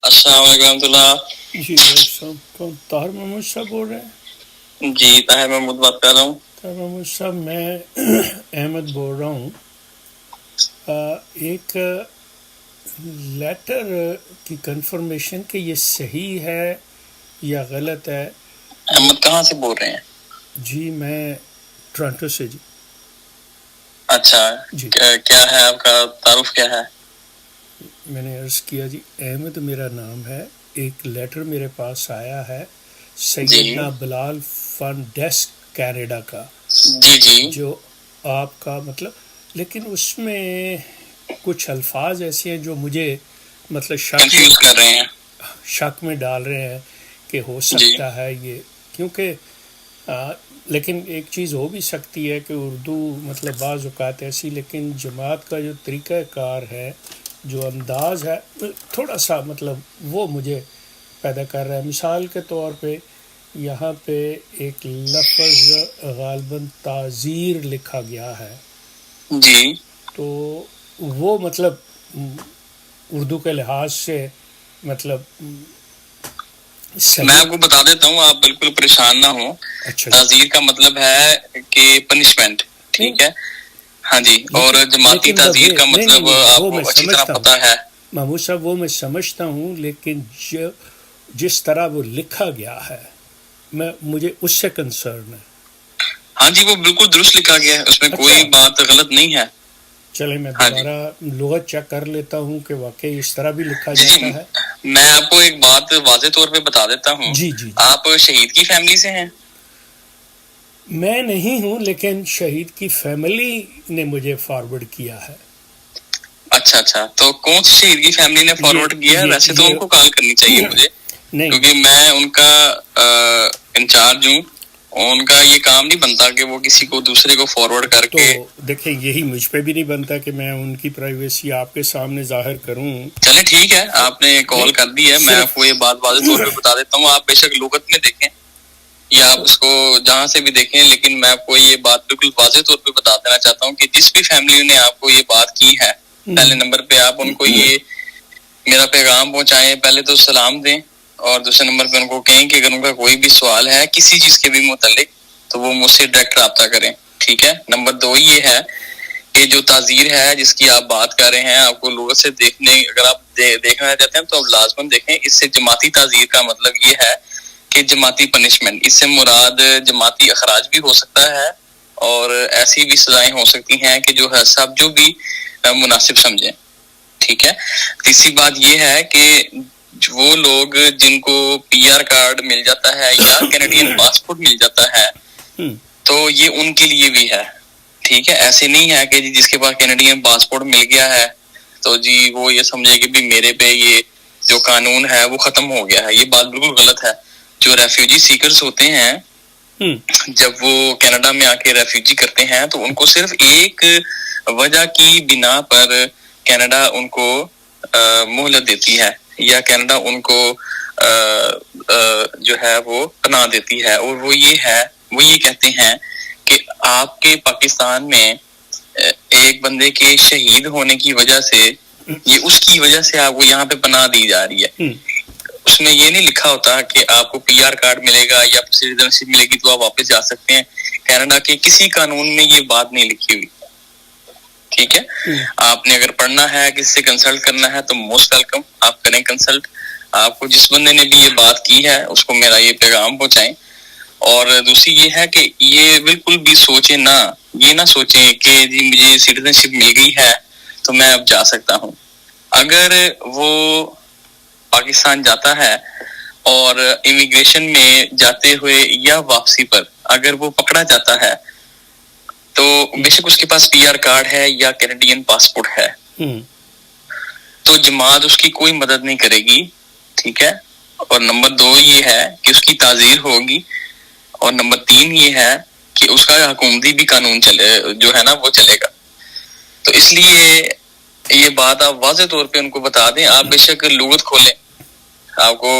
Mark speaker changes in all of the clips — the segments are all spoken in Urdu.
Speaker 1: السلام علیکم ورحمۃ اللہ.
Speaker 2: جی ڈاکٹر صاحب کون طاہر محمود صاحب بول رہے ہیں؟
Speaker 1: جی طاہر محمود بات کر رہا ہوں.
Speaker 2: طاہر محمود صاحب میں احمد بول رہا ہوں. ایک لیٹر کی کنفرمیشن کہ یہ صحیح ہے یا غلط ہے.
Speaker 1: احمد کہاں سے بول رہے ہیں؟
Speaker 2: جی میں ٹورانٹو سے. جی
Speaker 1: اچھا
Speaker 2: جی
Speaker 1: کیا ہے آپ کا تعارف کیا ہے؟
Speaker 2: میں نے عرض کیا جی احمد میرا نام ہے. ایک لیٹر میرے پاس آیا ہے سیدنا بلال فرام ڈیسک کینیڈا کا.
Speaker 1: جی جی
Speaker 2: جو آپ کا مطلب، لیکن اس میں کچھ الفاظ ایسے ہیں جو مجھے مطلب
Speaker 1: کنفیوز کر رہے ہیں.
Speaker 2: شک میں ڈال رہے ہیں کہ ہو سکتا ہے یہ، کیونکہ لیکن ایک چیز ہو بھی سکتی ہے کہ اردو مطلب بعض اوقات ایسی، لیکن جماعت کا جو طریقہ کار ہے، جو انداز ہے، تھوڑا سا مطلب وہ مجھے پیدا کر رہا ہے. مثال کے طور پہ یہاں پہ ایک لفظ غالباً تعزیر لکھا گیا ہے.
Speaker 1: جی
Speaker 2: تو وہ مطلب اردو کے لحاظ سے مطلب
Speaker 1: میں آپ کو بتا دیتا ہوں، آپ بالکل پریشان نہ ہوں.
Speaker 2: اچھا
Speaker 1: تعزیر کا مطلب ہے کہ پنشمنٹ، ٹھیک ہے. ہاں جی، اور جماعتی تعزیر کا مطلب آپ کو اچھی طرح پتا ہے.
Speaker 2: محمود صاحب وہ میں سمجھتا ہوں، لیکن جس طرح وہ لکھا گیا ہے مجھے اس سے کنسرن ہے.
Speaker 1: ہاں جی وہ بالکل درست لکھا گیا ہے، اس میں کوئی بات غلط نہیں ہے.
Speaker 2: چلے میں دوبارہ لغت چیک کر لیتا ہوں کہ واقعی اس طرح بھی لکھا جاتا ہے.
Speaker 1: میں آپ کو ایک بات واضح طور پہ بتا دیتا ہوں.
Speaker 2: جی جی
Speaker 1: آپ شہید کی فیملی سے ہیں؟
Speaker 2: میں نہیں ہوں، لیکن شہید کی فیملی نے مجھے فارورڈ کیا ہے.
Speaker 1: اچھا اچھا، تو کون سی شہید کی فیملی نے فارورڈ کیا؟ ویسے تو ان کو کال کرنی چاہیے مجھے، کیونکہ میں ان کا انچارج ہوں. ان کا یہ کام نہیں بنتا کہ وہ کسی کو دوسرے کو فارورڈ کر کے.
Speaker 2: تو دیکھیں یہی مجھ پہ بھی نہیں بنتا کہ میں ان کی پرائیویسی آپ کے سامنے ظاہر کروں.
Speaker 1: چلیں ٹھیک ہے، آپ نے کال کر دی ہے، میں آپ کو یہ بات واضح طور پہ بتا دیتا ہوں. آپ بے شک لغت میں دیکھیں یا آپ اس کو جہاں سے بھی دیکھیں، لیکن میں آپ کو یہ بات بالکل واضح طور پہ بتا دینا چاہتا ہوں کہ جس بھی فیملی نے آپ کو یہ بات کی ہے، پہلے نمبر پہ آپ ان کو یہ میرا پیغام پہنچائیں، پہلے تو سلام دیں، اور دوسرے نمبر پہ ان کو کہیں کہ اگر ان کا کوئی بھی سوال ہے کسی چیز کے بھی متعلق تو وہ مجھ سے ڈائریکٹ رابطہ کریں، ٹھیک ہے. نمبر 2 یہ ہے کہ جو تعزیر ہے جس کی آپ بات کر رہے ہیں، آپ کو لغت سے دیکھنے، اگر آپ دیکھنا چاہتے ہیں تو آپ لازماً دیکھیں. اس سے جماعتی تعزیر کا مطلب یہ ہے کہ جماعتی پنشمنٹ، اس سے مراد جماعتی اخراج بھی ہو سکتا ہے، اور ایسی بھی سزائیں ہو سکتی ہیں کہ جو ہے سب جو بھی مناسب سمجھیں، ٹھیک ہے. تیسری بات یہ ہے کہ وہ لوگ جن کو پی آر کارڈ مل جاتا ہے یا کینیڈین پاسپورٹ مل جاتا ہے تو یہ ان کے لیے بھی ہے، ٹھیک ہے. ایسے نہیں ہے کہ جس کے پاس کینیڈین پاسپورٹ مل گیا ہے تو جی وہ یہ سمجھے کہ بھی میرے پہ یہ جو قانون ہے وہ ختم ہو گیا ہے. یہ بات بالکل غلط ہے. جو ریفیوجی سیکرز ہوتے ہیں جب وہ کینیڈا میں آ کے ریفیوجی کرتے ہیں تو ان کو صرف ایک وجہ کی بنا پر کینیڈا ان کو مہلت دیتی ہے، یا کینیڈا ان کو جو ہے وہ پناہ دیتی ہے، اور وہ یہ کہتے ہیں کہ آپ کے پاکستان میں ایک بندے کے شہید ہونے کی وجہ سے، یہ اس کی وجہ سے آپ کو یہاں پہ پناہ دی جا رہی ہے. اس میں یہ نہیں لکھا ہوتا کہ آپ کو پی آر کارڈ ملے گا یا سٹیزنشپ ملے گی تو آپ واپس جا سکتے ہیں. کینیڈا کے کسی قانون میں یہ بات نہیں لکھی ہوئی، ٹھیک ہے. آپ نے اگر پڑھنا ہے، کسی سے کنسلٹ کرنا ہے تو موسٹ ویلکم، آپ کریں کنسلٹ. آپ کو جس بندے نے بھی یہ بات کی ہے اس کو میرا یہ پیغام پہنچائیں. اور دوسری یہ ہے کہ یہ بالکل بھی سوچیں نہ، یہ نہ سوچیں کہ جی مجھے سٹیزنشپ مل گئی ہے تو میں اب جا سکتا ہوں. اگر وہ پاکستان جاتا ہے اور امیگریشن میں جاتے ہوئے یا واپسی پر اگر وہ پکڑا جاتا ہے تو بے شک اس کے پاس پی آر کارڈ ہے یا کینیڈین پاسپورٹ ہے تو جماعت اس کی کوئی مدد نہیں کرے گی، ٹھیک ہے. اور نمبر 2 یہ ہے کہ اس کی تعزیر ہوگی، اور نمبر 3 یہ ہے کہ اس کا حکومتی بھی قانون جو ہے نا وہ چلے گا. تو اس لیے یہ بات آپ واضح طور پہ ان کو بتا دیں. آپ بے شک لغت کھولیں، آپ کو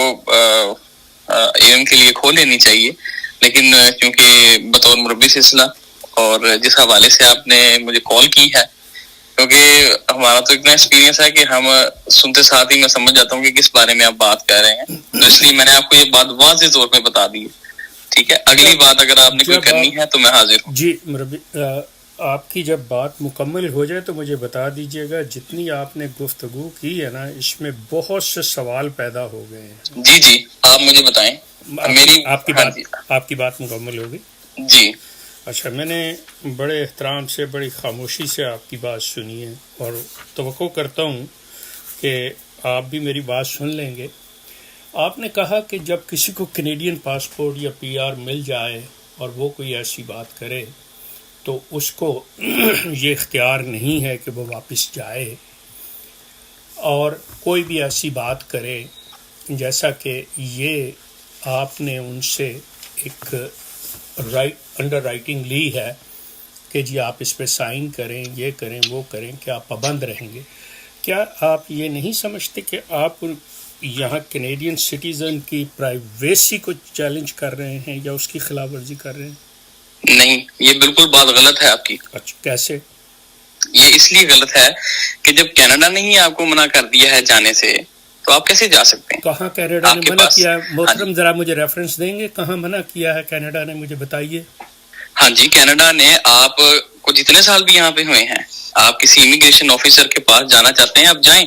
Speaker 1: علم کے لیے کھول لینی چاہیے، لیکن چونکہ بطور مربی سلسلہ اور جس حوالے سے آپ نے مجھے کال کی ہے کیونکہ ہمارا تو اتنا ایکسپیرینس ہے کہ ہم سنتے ساتھ ہی میں سمجھ جاتا ہوں کہ کس بارے میں آپ بات کر رہے ہیں، تو اس لیے میں نے آپ کو یہ بات واضح طور پہ بتا دی ہے. ٹھیک ہے، اگلی بات اگر آپ نے کوئی کرنی ہے تو میں حاضر ہوں.
Speaker 2: جی مربی، آپ کی جب بات مکمل ہو جائے تو مجھے بتا دیجیے گا. جتنی آپ نے گفتگو کی ہے نا، اس میں بہت سے سوال پیدا ہو گئے ہیں.
Speaker 1: جی جی، آپ مجھے بتائیں.
Speaker 2: آپ کی بات مکمل ہوگی.
Speaker 1: جی
Speaker 2: اچھا، میں نے بڑے احترام سے، بڑی خاموشی سے آپ کی بات سنی ہے، اور توقع کرتا ہوں کہ آپ بھی میری بات سن لیں گے. آپ نے کہا کہ جب کسی کو کینیڈین پاسپورٹ یا پی آر مل جائے اور وہ کوئی ایسی بات کرے تو اس کو یہ اختیار نہیں ہے کہ وہ واپس جائے، اور کوئی بھی ایسی بات کرے جیسا کہ یہ آپ نے ان سے ایک انڈر رائٹنگ لی ہے کہ جی آپ اس پہ سائن کریں، یہ کریں، وہ کریں، کہ آپ پابند رہیں گے. کیا آپ یہ نہیں سمجھتے کہ آپ یہاں کینیڈین سٹیزن کی پرائیویسی کو چیلنج کر رہے ہیں یا اس کی خلاف ورزی کر رہے ہیں؟
Speaker 1: نہیں، یہ بالکل بات غلط ہے آپ کی.
Speaker 2: اچھا، کیسے؟
Speaker 1: یہ اس لیے غلط ہے کہ جب کینیڈا نے ہی آپ کو منع کر دیا ہے جانے سے تو آپ کیسے جا سکتے ہیں؟
Speaker 2: کہاں کینیڈا نے منع کیا ہے محترم؟ ذرا مجھے ریفرنس دیں گے کہاں منع کیا ہے کینیڈا نے، مجھے بتائیے.
Speaker 1: ہاں جی، کینیڈا نے آپ کو جتنے سال بھی یہاں پہ ہوئے ہیں، آپ کسی امیگریشن آفیسر کے پاس جانا چاہتے ہیں آپ جائیں،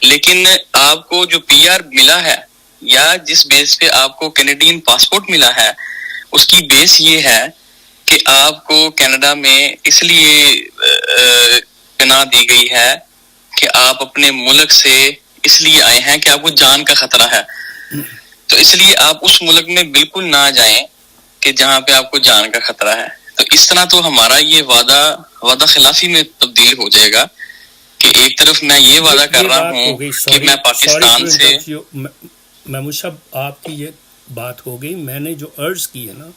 Speaker 1: لیکن آپ کو جو پی آر ملا ہے یا جس بیس پہ آپ کو کینیڈین پاسپورٹ ملا ہے، اس کی بیس یہ ہے کہ آپ کو کینیڈا میں اس لیے پناہ دی گئی ہے کہ آپ اپنے ملک سے اس لیے آئے ہیں کہ آپ کو جان کا خطرہ ہے. تو اس لیے آپ اس ملک میں بالکل نہ جائیں کہ جہاں پہ آپ کو جان کا خطرہ ہے. تو اس طرح تو ہمارا یہ وعدہ خلافی میں تبدیل ہو جائے گا کہ ایک طرف میں یہ وعدہ کر رہا ہوں کہ میں پاکستان سے.
Speaker 2: محمود صاحب، آپ کی یہ بات ہو گئی. میں نے جو عرض کی ہے نا،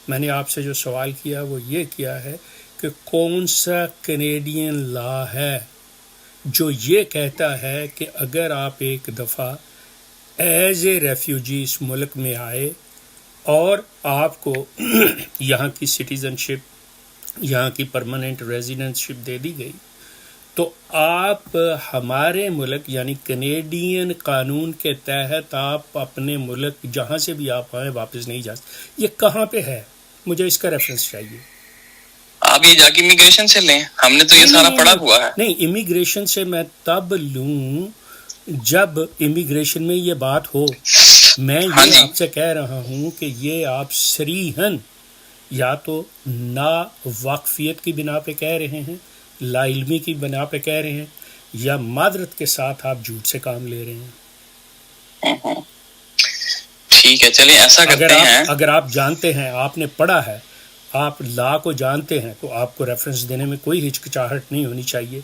Speaker 2: میں نے آپ سے جو سوال کیا وہ یہ کیا ہے کہ کون سا کینیڈین لا ہے جو یہ کہتا ہے کہ اگر آپ ایک دفعہ ایز اے ریفیوجی اس ملک میں آئے اور آپ کو یہاں کی سٹیزن شپ، یہاں کی پرماننٹ ریزیڈنس شپ دے دی گئی، تو آپ ہمارے ملک یعنی کینیڈین قانون کے تحت آپ اپنے ملک جہاں سے بھی آپ آئیں واپس نہیں جا سکتے. یہ کہاں پہ ہے؟ مجھے اس کا ریفرنس چاہیے.
Speaker 1: آپ یہ جا کے امیگریشن سے لیں، ہم نے تو یہ سارا پڑھا ہوا ہے.
Speaker 2: نہیں، امیگریشن سے میں تب لوں جب امیگریشن میں یہ بات ہو. میں یہ آپ سے کہہ رہا ہوں کہ یہ آپ صریحاً یا تو نا واقفیت کی بنا پہ کہہ رہے ہیں، لا علمی کی بنا پہ کہہ رہے ہیں، یا معذرت کے ساتھ آپ جھوٹ سے کام لے رہے ہیں.
Speaker 1: ٹھیک ہے، چلیے ایسا کرتے ہیں.
Speaker 2: اگر آپ جانتے ہیں، آپ نے پڑھا ہے، آپ لا کو جانتے ہیں، تو آپ کو ریفرنس دینے میں کوئی ہچکچاہٹ نہیں ہونی چاہیے.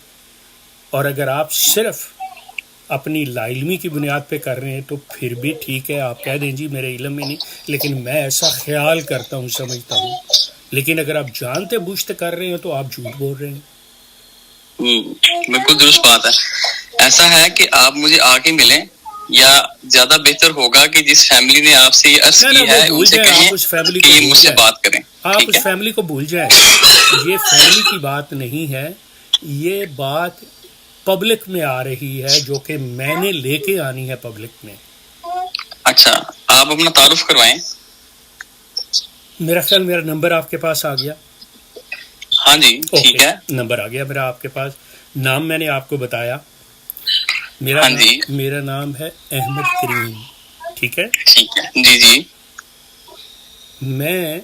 Speaker 2: اور اگر آپ صرف اپنی لا علمی کی بنیاد پہ کر رہے ہیں تو پھر بھی ٹھیک ہے، آپ کہہ دیں جی میرے علم میں نہیں، لیکن میں ایسا خیال کرتا ہوں، سمجھتا ہوں. لیکن اگر آپ جانتے بوجھتے کر رہے ہیں تو آپ جھوٹ بول رہے ہیں.
Speaker 1: بالکل درست بات ہے. ایسا ہے کہ آپ مجھے آ کے ملیں، یا زیادہ بہتر ہوگا کہ جس فیملی نے آپ سے یہ عرض کی ہے ان سے کہیں کہ یہ مجھ سے بات کریں.
Speaker 2: آپ اس فیملی کو بھول جائیں. یہ فیملی کی بات نہیں ہے، یہ بات پبلک میں آ رہی ہے جو کہ میں نے لے کے آنی ہے پبلک میں.
Speaker 1: اچھا، آپ اپنا تعارف کروائیں.
Speaker 2: میرا خیال میرا نمبر آپ کے پاس آ گیا.
Speaker 1: ہاں جی ٹھیک ہے،
Speaker 2: نمبر آ گیا میرا آپ کے پاس. نام میں نے آپ کو بتایا، میرا نام ہے احمد کریم. ٹھیک ہے،
Speaker 1: ٹھیک ہے، جی جی.
Speaker 2: میں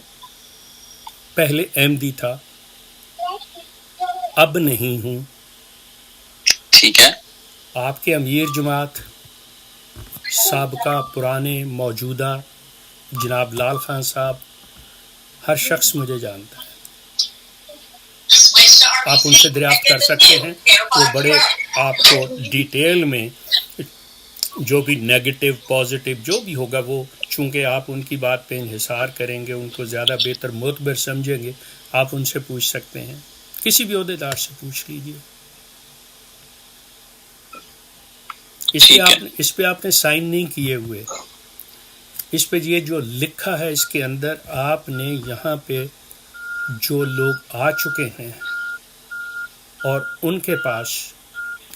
Speaker 2: پہلے احمدی تھا، اب نہیں ہوں.
Speaker 1: ٹھیک ہے.
Speaker 2: آپ کے امیر جماعت، سابقہ، پرانے، موجودہ جناب لال خان صاحب، ہر شخص مجھے جانتا ہے. آپ ان سے دریافت کر سکتے ہیں، وہ بڑے آپ کو ڈیٹیل میں جو بھی نیگیٹو پازیٹیو جو بھی ہوگا، وہ چونکہ آپ ان کی بات پہ انحصار کریں گے، ان کو زیادہ بہتر معتبر سمجھیں گے، آپ ان سے پوچھ سکتے ہیں، کسی بھی عہدیدار سے پوچھ لیجیے. اس پہ آپ نے سائن نہیں کیے ہوئے. اس پہ یہ جو لکھا ہے اس کے اندر آپ نے یہاں پہ جو لوگ آ چکے ہیں اور ان کے پاس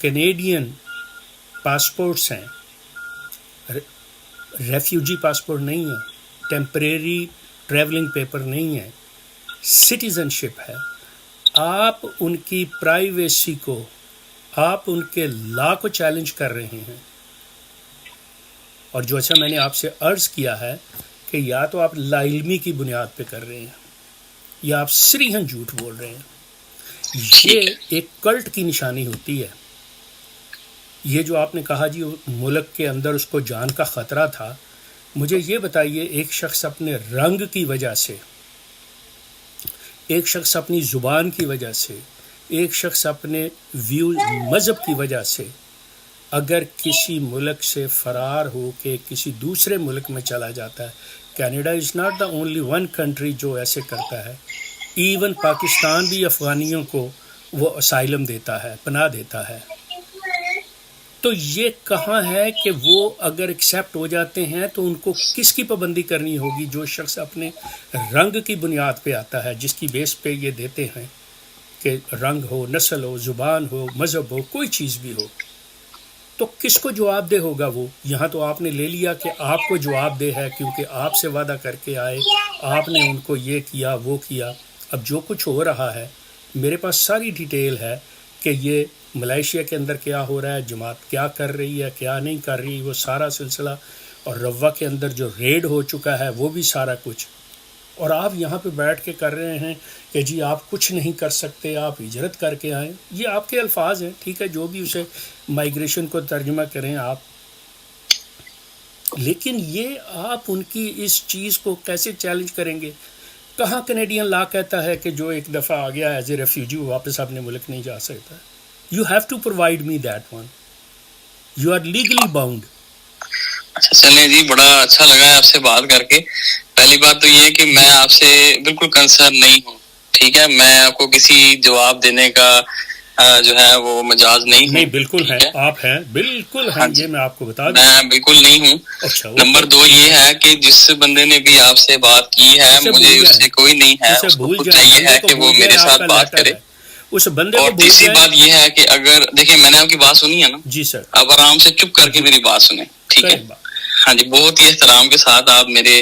Speaker 2: کینیڈین پاسپورٹس ہیں، ریفیوجی پاسپورٹ نہیں ہے، ٹیمپریری ٹریولنگ پیپر نہیں ہے، سٹیزن شپ ہے، آپ ان کی پرائیویسی کو، آپ ان کے لا کو چیلنج کر رہے ہیں. اور جیسا میں نے آپ سے عرض کیا ہے کہ یا تو آپ لا علمی کی بنیاد پہ کر رہے ہیں یا آپ سریحن جھوٹ بول رہے ہیں. یہ ایک کلٹ کی نشانی ہوتی ہے. یہ جو آپ نے کہا جی ملک کے اندر اس کو جان کا خطرہ تھا، مجھے یہ بتائیے، ایک شخص اپنے رنگ کی وجہ سے، ایک شخص اپنی زبان کی وجہ سے، ایک شخص اپنے مذہب کی وجہ سے اگر کسی ملک سے فرار ہو کے کسی دوسرے ملک میں چلا جاتا ہے، Canada is not the only one country جو ایسے کرتا ہے. ایون پاکستان بھی افغانیوں کو وہ اسائلم دیتا ہے، پناہ دیتا ہے. تو یہ کہاں ہے کہ وہ اگر ایکسیپٹ ہو جاتے ہیں تو ان کو کس کی پابندی کرنی ہوگی؟ جو شخص اپنے رنگ کی بنیاد پہ آتا ہے، جس کی بیس پہ یہ دیتے ہیں کہ رنگ ہو، نسل ہو، زبان ہو، مذہب ہو، کوئی چیز بھی ہو، تو کس کو جواب دہ ہوگا وہ؟ یہاں تو آپ نے لے لیا کہ آپ کو جواب دہ ہے کیونکہ آپ سے وعدہ کر کے آئے، آپ نے ان کو یہ کیا وہ کیا. اب جو کچھ ہو رہا ہے میرے پاس ساری ڈیٹیل ہے کہ یہ ملائیشیا کے اندر کیا ہو رہا ہے، جماعت کیا کر رہی ہے، کیا نہیں کر رہی، وہ سارا سلسلہ، اور روا کے اندر جو ریڈ ہو چکا ہے وہ بھی سارا کچھ. اور آپ یہاں پہ بیٹھ کے کر رہے ہیں کہ جی آپ کچھ نہیں کر سکتے، آپ ہجرت کر کے آئیں. یہ آپ کے الفاظ ہیں، ٹھیک ہے، جو بھی اسے مائیگریشن کو ترجمہ کریں آپ، لیکن یہ آپ ان کی اس چیز کو کیسے چیلنج کریں گے؟ کہاں کینیڈین لا کہتا ہے کہ جو ایک دفعہ آ گیا ایز اے ریفیوجی وہ واپس اپنے ملک نہیں جا سکتا؟ You have to provide me that one. You are legally bound.
Speaker 1: اچھا چلیں جی، بڑا اچھا لگا ہے آپ سے بات کر کے. پہلی بات تو یہ کہ میں آپ سے بالکل کنسرن نہیں ہوں، ٹھیک ہے، میں آپ کو کسی جواب دینے کا جو ہے وہ مجاز نہیں ہوں.
Speaker 2: نہیں بالکل ہے، آپ ہیں، بالکل ہیں، یہ میں آپ کو بتا دوں.
Speaker 1: میں بالکل نہیں ہوں.
Speaker 2: اچھا،
Speaker 1: نمبر 2 یہ ہے کہ جس بندے نے بھی آپ سے بات کی ہے مجھے اس سے کوئی نہیں ہے، اس کو خود چاہیے ہے کہ وہ میرے ساتھ بات کرے.
Speaker 2: اس بندے
Speaker 1: اور تیسری بات یہ ہے کہ اگر دیکھیں میں نے آپ کی بات سنی ہے نا
Speaker 2: جی سر،
Speaker 1: آپ آرام سے چپ کر کے میری بات سنیں، ٹھیک ہے. ہاں جی، بہت ہی احترام کے ساتھ، آپ میرے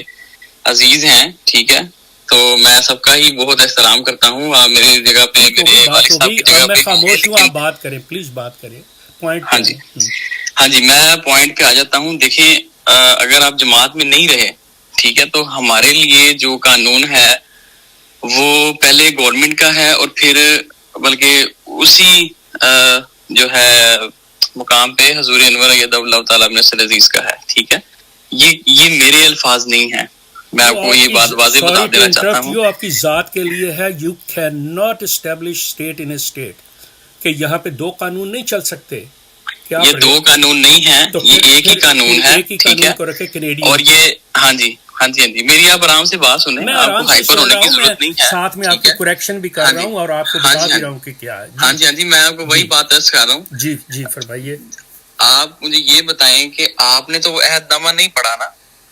Speaker 1: عزیز ہیں، ٹھیک ہے، تو میں سب کا ہی بہت احترام کرتا ہوں. آپ میری جگہ پہ، میرے والد صاحب کی جگہ
Speaker 2: میں خاموش ہوں، آپ بات کریں پلیز، بات کریں پوائنٹ.
Speaker 1: ہاں جی، ہاں جی، میں پوائنٹ پہ آ جاتا ہوں. دیکھیں اگر آپ جماعت میں نہیں رہے، ٹھیک ہے، تو ہمارے لیے جو قانون ہے وہ پہلے گورنمنٹ کا ہے اور پھر بلکہ اسی جو ہے مقام پہ حضور انور ایدہ اللہ تعالیٰ ابن عزیز کا ہے، ٹھیک ہے. یہ میرے الفاظ نہیں ہیں، میں آپ کو یہ بات واضح بتا دینا چاہتا ہوں.
Speaker 2: آپ کی ذات کے لیے ہے. You can not establish state in a state, کہ یہاں پہ دو قانون نہیں چل سکتے.
Speaker 1: یہ دو قانون نہیں ہیں، یہ ایک ہی قانون ہے، ٹھیک ہے. اور یہ ہاں جی ہاں جی ہاں جی، میری آپ آرام سے بات سنیں،
Speaker 2: میں
Speaker 1: آپ کو
Speaker 2: آرام سے
Speaker 1: ہائپر ہونے کی ضرورت نہیں ہے،
Speaker 2: ساتھ میں آپ کو کریکشن بھی کر رہا ہوں اور آپ کو بتا بھی رہا ہوں کہ کیا ہے.
Speaker 1: ہاں جی ہاں جی، میں آپ کو وہی بات عرض کر رہا ہوں.
Speaker 2: جی جی فرمائیے.
Speaker 1: آپ مجھے یہ بتائیں کہ آپ نے تو وہ عہد نامہ نہیں پڑھا نا؟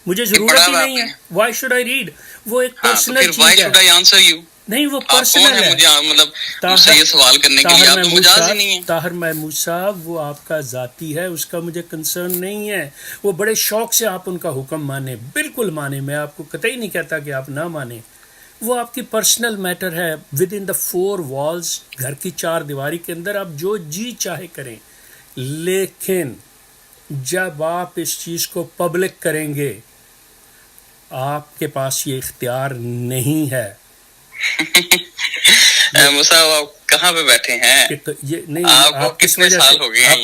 Speaker 2: مجھے ضرورت ہی نہیں ہے. Why should I read? وہ ایک پرسنل چیز ہے. نہیں وہ پرسنل ہے.
Speaker 1: مجھے مطلب مجھ سے یہ سوال کرنے کے لیے آپ تو مجاز ہی نہیں ہیں.
Speaker 2: طاہر محمود صاحب، وہ آپ کا ذاتی ہے، اس کا مجھے کنسرن نہیں ہے. وہ بڑے شوق سے آپ ان کا حکم مانیں، بالکل مانیں، میں آپ کو قطعی نہیں کہتا کہ آپ نہ مانیں. وہ آپ کی پرسنل میٹر ہے ود ان دا 4 walls، گھر کی 4 دیواری کے اندر آپ جو جی چاہے کریں. لیکن جب آپ اس چیز کو پبلک کریں گے آپ کے پاس یہ اختیار نہیں ہے.
Speaker 1: مصعب آپ کہاں پہ بیٹھے ہیں؟
Speaker 2: یہ نہیں، آپ کس وجہ سے،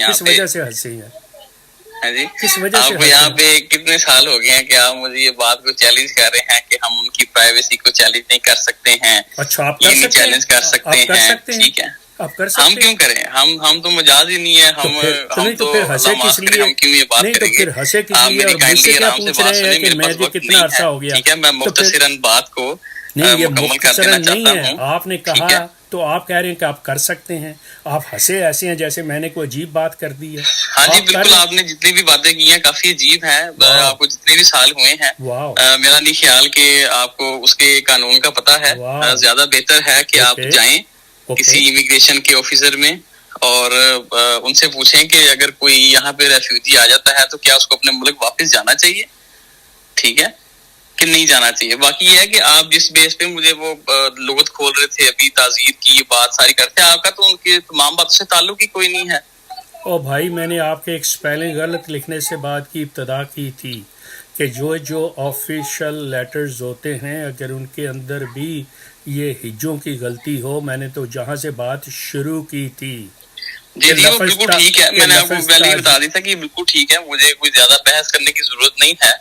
Speaker 2: آپ کس وجہ سے ہنسے ہیں؟
Speaker 1: ہاں جی،
Speaker 2: کس وجہ سے
Speaker 1: آپ یہاں پہ کتنے سال ہو گئے ہیں کہ آپ مجھے یہ بات کو چیلنج کر رہے ہیں کہ ہم ان کی پرائیویسی کو چیلنج نہیں کر سکتے ہیں؟
Speaker 2: اچھا، آپ
Speaker 1: یہ نہیں چیلنج کر سکتے ہیں، ٹھیک ہے.
Speaker 2: آپ کر سکتے ہیں.
Speaker 1: ہم کیوں کریں؟ ہم تو مجاز ہی نہیں ہے. ہم تو
Speaker 2: ہنسے کس لیے؟
Speaker 1: ہم کیوں یہ بات کریں گے؟
Speaker 2: تو پھر ہنسے کس لیے اور مجھ سے کیا پوچھ رہے ہیں کہ میں جو کتنا عرصہ ہو گیا؟
Speaker 1: ٹھیک ہے، میں مختصراً بات کو
Speaker 2: نہیں، یہ
Speaker 1: مکمل کر
Speaker 2: مختصراً
Speaker 1: دینا
Speaker 2: نہیں
Speaker 1: چاہتا
Speaker 2: ہے.
Speaker 1: ہوں.
Speaker 2: آپ نے کہا تو آپ کہہ رہے ہیں کہ آپ کر سکتے ہیں. آپ ہنسے ایسے ہیں جیسے میں نے کوئی عجیب بات کر دی ہے.
Speaker 1: ہاں جی بالکل، آپ نے جتنی بھی باتیں کی ہیں کافی عجیب ہیں. آپ کو جتنے بھی سال ہوئے ہیں، میرا نہیں خیال کہ آپ کو اس کے قانون کا پتہ ہے. زیادہ بہتر ہے کہ آپ جائیں کسی امیگریشن کے آفیسر میں، اور ان سے پوچھیں کہ اگر کوئی یہاں پہ ریفیوجی آ جاتا ہے تو کیا اس کو اپنے ملک واپس جانا چاہیے، ٹھیک ہے، کہ نہیں جانا چاہیے. باقی یہ ہے کہ آپ جس بیس پہ مجھے وہ لغت کھول رہے تھے ابھی، تعزیر کی بات ساری کرتے ہیں، آپ کا تو ان کے تمام باتوں سے تعلق ہی کوئی نہیں ہے.
Speaker 2: او بھائی، میں نے آپ کے ایک اسپیلنگ غلط لکھنے سے بات کی ابتدا کی تھی کہ جو آفیشل لیٹرز ہوتے ہیں اگر ان کے اندر بھی یہ ہجوں کی غلطی ہو، میں نے تو جہاں سے بات شروع کی تھی.
Speaker 1: جی وہ بالکل ٹھیک ہے، میں نے آپ کو پہلے ہی بتا دیا تھا کہ بالکل ٹھیک ہے، مجھے کوئی زیادہ بحث کرنے کی ضرورت نہیں ہے.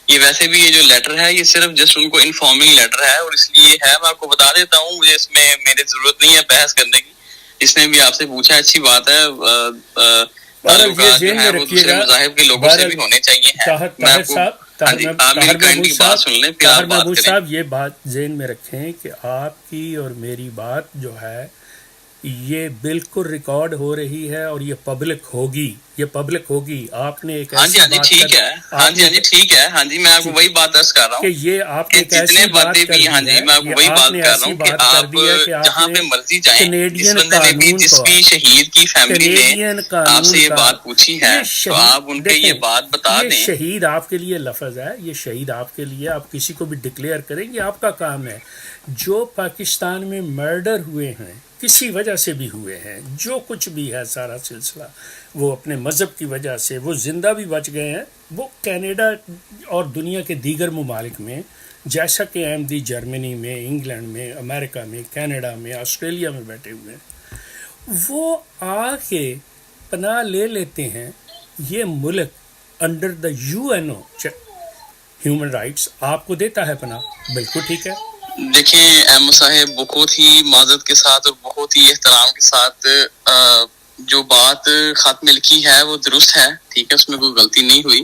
Speaker 1: یہ ویسے بھی یہ جو لیٹر ہے یہ صرف جسٹ ان کو انفارمنگ لیٹر ہے، اور اس لیے ہے، میں آپ کو بتا دیتا ہوں، مجھے اس میں میری ضرورت نہیں ہے بحث کرنے کی. جس نے بھی آپ سے پوچھا اچھی بات ہے، تعلقات جو ہیں وہ دوسرے مذاہب کے لوگوں سے بھی ہونے چاہیے ہیں. میں آپ کو آپ میری کائنڈلی بات سن لیں پھر آپ بات کریں.
Speaker 2: صاحب یہ بات ذہن میں رکھیں کہ آپ کی اور میری بات جو ہے یہ بالکل ریکارڈ ہو رہی ہے اور یہ پبلک ہوگی، یہ پبلک ہوگی. آپ نے ایک ایسی بات
Speaker 1: ٹھیک ہے، ہاں جی ٹھیک ہے، ہاں جی میں آپ کو وہی بات عرض کر رہا ہوں
Speaker 2: کہ یہ آپ نے ایسی بات کر دی ہے،
Speaker 1: ہاں جی میں آپ کو وہی بات کر رہا ہوں کہ آپ جہاں پہ مرضی جائیں، جس بندے نے بھی جس بھی شہید کی فیملی نے آپ سے یہ بات پوچھی ہے تو آپ ان کے یہ بات بتا دیں.
Speaker 2: شہید آپ کے لیے لفظ ہے، یہ شہید آپ کے لیے، آپ کسی کو بھی ڈکلیئر کریں گے، آپ کا کام ہے. جو پاکستان میں مرڈر ہوئے ہیں کسی وجہ سے بھی ہوئے ہیں، جو کچھ بھی ہے سارا سلسلہ، وہ اپنے مذہب کی وجہ سے وہ زندہ بھی بچ گئے ہیں. وہ کینیڈا اور دنیا کے دیگر ممالک میں، جیسا کہ احمدی جرمنی میں، انگلینڈ میں، امریکہ میں، کینیڈا میں، آسٹریلیا میں بیٹھے ہوئے ہیں، وہ آ کے پناہ لے لیتے ہیں. یہ ملک under the UN human rights آپ کو دیتا ہے پناہ، بالکل ٹھیک ہے.
Speaker 1: دیکھیں احمد صاحب، بہت ہی معذرت کے ساتھ اور بہت ہی احترام کے ساتھ جو بات خط میں لکھی ہے وہ درست ہے، ٹھیک ہے، اس میں کوئی غلطی نہیں ہوئی.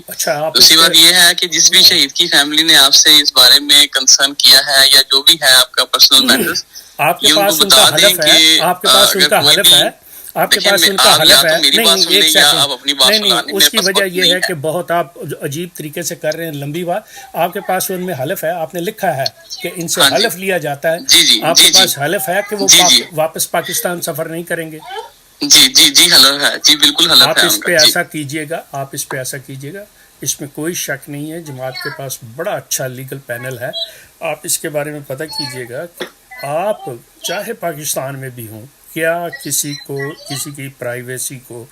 Speaker 1: دوسری بات یہ ہے کہ جس بھی شہید کی فیملی نے آپ سے اس بارے میں کنسرن کیا ہے یا جو بھی ہے آپ کا پرسنل میٹرز،
Speaker 2: آپ کے پاس ان کا حلف ہے، آپ کے پاس ان کا حلف ہے، آپ کے پاس ان کا حلف ہے. نہیں ایک سیکنڈ، نہیں اس کی وجہ یہ ہے کہ بہت آپ عجیب طریقے سے کر رہے ہیں لمبی بات. آپ کے پاس ان میں حلف ہے، آپ نے لکھا ہے کہ ان سے حلف لیا جاتا ہے، آپ کے پاس حلف ہے کہ وہ واپس پاکستان سفر نہیں کریں گے.
Speaker 1: جی حلف ہے، جی بالکل حلف ہے.
Speaker 2: آپ اس پہ ایسا کیجئے گا، آپ اس پہ ایسا کیجئے گا، اس میں کوئی شک نہیں ہے. جماعت کے پاس بڑا اچھا لیگل پینل ہے، آپ اس کے بارے میں پتہ کیجئے گا کہ آپ چاہے پاکستان میں بھی ہوں، کیا کسی کو کسی کی پرائیویسی کو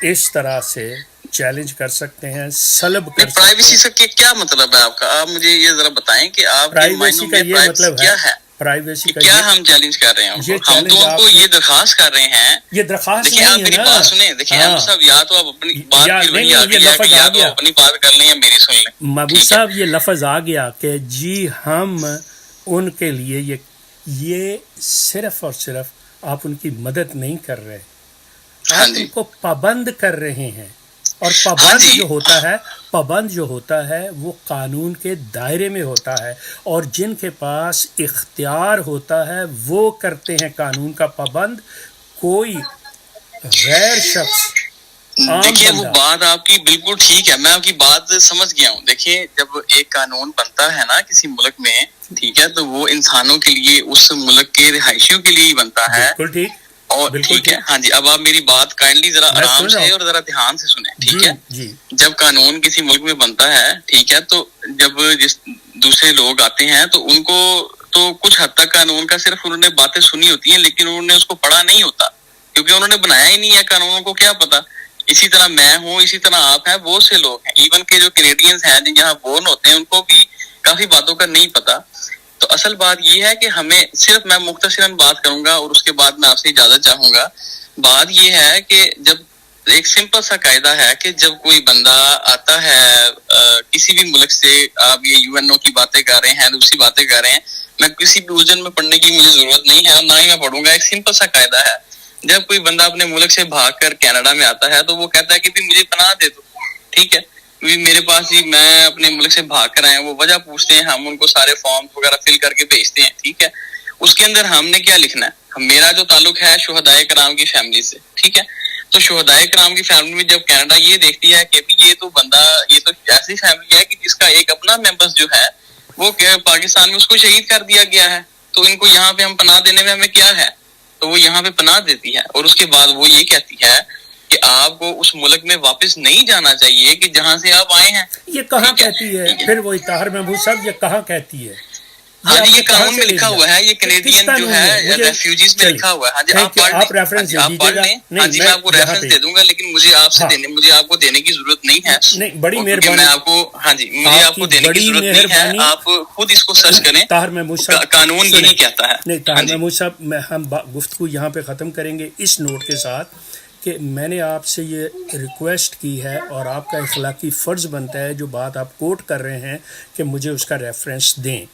Speaker 2: اس طرح سے چیلنج کر سکتے ہیں، سلب کر سکتے ہیں.
Speaker 1: پرائیویسی سے کیا مطلب ہے آپ کا؟ آپ مجھے یہ ذرا بتائیں کہ آپ
Speaker 2: پرائیویسی کا یہ مطلب ہے، پرائیویسی کا
Speaker 1: کیا ہم چیلنج کر رہے ہیں؟ ہم تو ان کو یہ درخواست کر رہے ہیں،
Speaker 2: یہ درخواست
Speaker 1: دیکھیں آپ میری بات سنیں، دیکھیں احمد صاحب یا تو آپ اپنی بات پھر وہی آ گئی ہے کہ یا تو اپنی بات کر لیں یا میری سن لیں.
Speaker 2: محبوب صاحب یہ لفظ آ گیا کہ جی ہم ان کے لیے یہ صرف اور صرف آپ ان کی مدد نہیں کر رہے، آپ ان کو پابند کر رہے ہیں. اور پابند جو ہوتا ہے وہ قانون کے دائرے میں ہوتا ہے، اور جن کے پاس اختیار ہوتا ہے وہ کرتے ہیں قانون کا پابند. کوئی غیر شخص
Speaker 1: دیکھیے وہ بات آپ کی بالکل ٹھیک ہے، میں آپ کی بات سمجھ گیا ہوں. دیکھیے جب ایک قانون بنتا ہے نا کسی ملک میں، ٹھیک ہے، تو وہ انسانوں کے لیے، اس ملک کے رہائشیوں کے لیے ہی بنتا ہے.
Speaker 2: بالکل ٹھیک،
Speaker 1: اور ٹھیک ہے، ہاں جی. اب آپ میری بات کائنڈلی ذرا آرام سے اور ذرا دھیان سے سنیں، ٹھیک ہے. جب قانون کسی ملک میں بنتا ہے، ٹھیک ہے، تو جب دوسرے لوگ آتے ہیں تو ان کو تو کچھ حد تک قانون کا صرف انہوں نے باتیں سنی ہوتی ہیں، لیکن انہوں نے اس کو پڑھا نہیں ہوتا، کیونکہ انہوں نے بنایا ہی نہیں ہے قانون کو. کیا پتا، اسی طرح میں ہوں، اسی طرح آپ ہیں، بہت سے لوگ ہیں، ایون کہ جو کینیڈینز ہیں جو یہاں بورن ہوتے ہیں، ان کو بھی کافی باتوں کا نہیں پتا. تو اصل بات یہ ہے کہ ہمیں صرف، میں مختصراً بات کروں گا اور اس کے بعد میں آپ سے اجازت چاہوں گا. بات یہ ہے کہ جب ایک سمپل سا قاعدہ ہے کہ جب کوئی بندہ آتا ہے کسی بھی ملک سے، آپ یہ UNO کی باتیں کر رہے ہیں، دوسری باتیں کر رہے ہیں، میں کسی بھی الجھن میں پڑھنے کی مجھے ضرورت نہیں ہے اور نہ ہی میں پڑھوں گا. ایک سمپل سا قاعدہ ہے، جب کوئی بندہ اپنے ملک سے بھاگ کر کینیڈا میں آتا ہے تو وہ کہتا ہے کہ بھی مجھے پناہ دے دو، ٹھیک ہے، میرے پاس ہی، میں اپنے ملک سے بھاگ کر آیا. وہ وجہ پوچھتے ہیں، ہم ان کو سارے فارم وغیرہ فل کر کے بھیجتے ہیں، ٹھیک ہے. اس کے اندر ہم نے کیا لکھنا ہے؟ میرا جو تعلق ہے شہدائے کرام کی فیملی سے، ٹھیک ہے. تو شہدائے کرام کی فیملی میں جب کینیڈا یہ دیکھتی ہے کہ یہ تو بندہ، یہ تو ایسی فیملی ہے کہ جس کا ایک اپنا ممبرز جو ہے وہ پاکستان میں اس کو شہید کر دیا گیا ہے، تو ان کو یہاں پہ ہم پناہ دینے میں ہمیں کیا ہے؟ تو وہ یہاں پہ پناہ دیتی ہے اور اس کے بعد وہ یہ کہتی ہے کہ آپ کو اس ملک میں واپس نہیں جانا چاہیے کہ جہاں سے آپ آئے ہیں.
Speaker 2: یہ کہاں کہتی ہے پھر وہی طاہر محمود صاحب، یہ کہاں کہتی ہے؟
Speaker 1: ہاں جی، یہ قانون میں لکھا ہوا ہے، یہ کینیڈین جو ہے ریفیوجیز میں لکھا ہوا ہے. ہاں جی، آپ پڑھ لیں، آپ ریفرنس دے دیجیے. ہاں جی، میں آپ کو ریفرنس دے دوں گا، لیکن مجھے آپ کو دینے کی ضرورت نہیں ہے.
Speaker 2: نہیں، بڑی مہربانی.
Speaker 1: میں آپ کو، ہاں جی، مجھے آپ کو دینے کی ضرورت نہیں ہے. آپ خود اس کو سرچ کریں.
Speaker 2: طاہر محمود صاحب،
Speaker 1: قانون یہی کہتا ہے.
Speaker 2: نہیں طاہر محمود صاحب، ہم گفتگو یہاں پہ ختم کریں گے اس نوٹ کے ساتھ کہ میں نے آپ سے یہ ریکویسٹ کی ہے اور آپ کا اخلاقی فرض بنتا ہے جو بات آپ کوٹ کر رہے ہیں کہ مجھے اس کا ریفرنس دیں.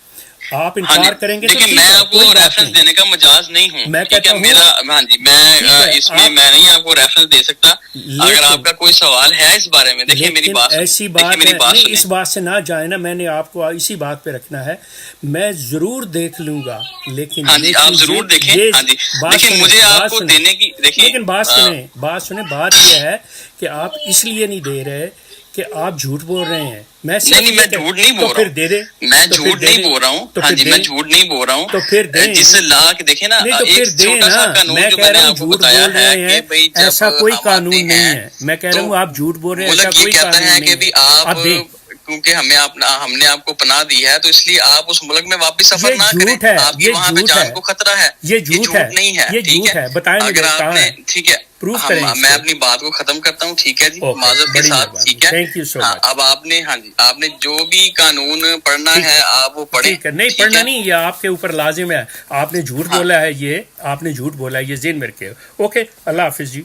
Speaker 2: آپ انکار کریں گے تو
Speaker 1: لیکن میں آپ کو ریفرنس دینے کا مجاز نہیں ہوں.
Speaker 2: میں کہتا ہوں
Speaker 1: میرا، ہاں جی، میں اس میں میں نہیں آپ کو ریفرنس دے سکتا. اگر آپ کا کوئی سوال ہے اس بارے میں، دیکھیے میری بات،
Speaker 2: ایسی بات نہیں، اس بات سے نہ جائیں نا، میں نے آپ کو اسی بات پہ رکھنا ہے. میں ضرور دیکھ لوں گا، لیکن
Speaker 1: ہاں جی آپ ضرور دیکھیں. ہاں جی، لیکن مجھے آپ کو دینے کی، دیکھیں
Speaker 2: لیکن بات سنیں، بات یہ ہے کہ آپ اس لیے نہیں دے رہے کہ آپ جھوٹ بول رہے ہیں. میں
Speaker 1: نہیں، میں جھوٹ نہیں بول رہا ہوں.
Speaker 2: پھر دے دے،
Speaker 1: میں جھوٹ نہیں بول رہا ہوں. ہاں جی، میں جھوٹ نہیں بول رہا ہوں.
Speaker 2: تو پھر دیں.
Speaker 1: جس لا کے دیکھیں نا، ایک چھوٹا سا قانون جو میں نے آپ کو بتایا ہے کہ بھائی
Speaker 2: ایسا کوئی قانون نہیں ہے. میں کہہ رہا ہوں آپ جھوٹ بول رہے ہیں، ایسا کوئی قانون نہیں ہے.
Speaker 1: کہ بھی آپ، کیونکہ ہم نے آپ کو پناہ دی ہے تو اس لیے آپ اس ملک میں واپس سفر نہ کریں. آپ کی وہاں پہ جان کو خطرہ ہے.
Speaker 2: یہ جھوٹ نہیں ہے، یہ جھوٹ ہے. بتائیں
Speaker 1: اگر آپ نے، ٹھیک ہے، میں اپنی بات کو ختم کرتا ہوں. ٹھیک ہے جی، معذرت کے ساتھ. ٹھیک ہے،
Speaker 2: تھینک یو سو مچ.
Speaker 1: اب آپ نے، ہاں جی، آپ نے جو بھی قانون پڑھنا ہے آپ وہ پڑھیں.
Speaker 2: نہیں پڑھنا نہیں، یہ آپ کے اوپر لازم ہے. آپ نے جھوٹ بولا ہے، یہ آپ نے جھوٹ بولا ہے، یہ ذہن میں رکھے. اوکے، اللہ حافظ جی.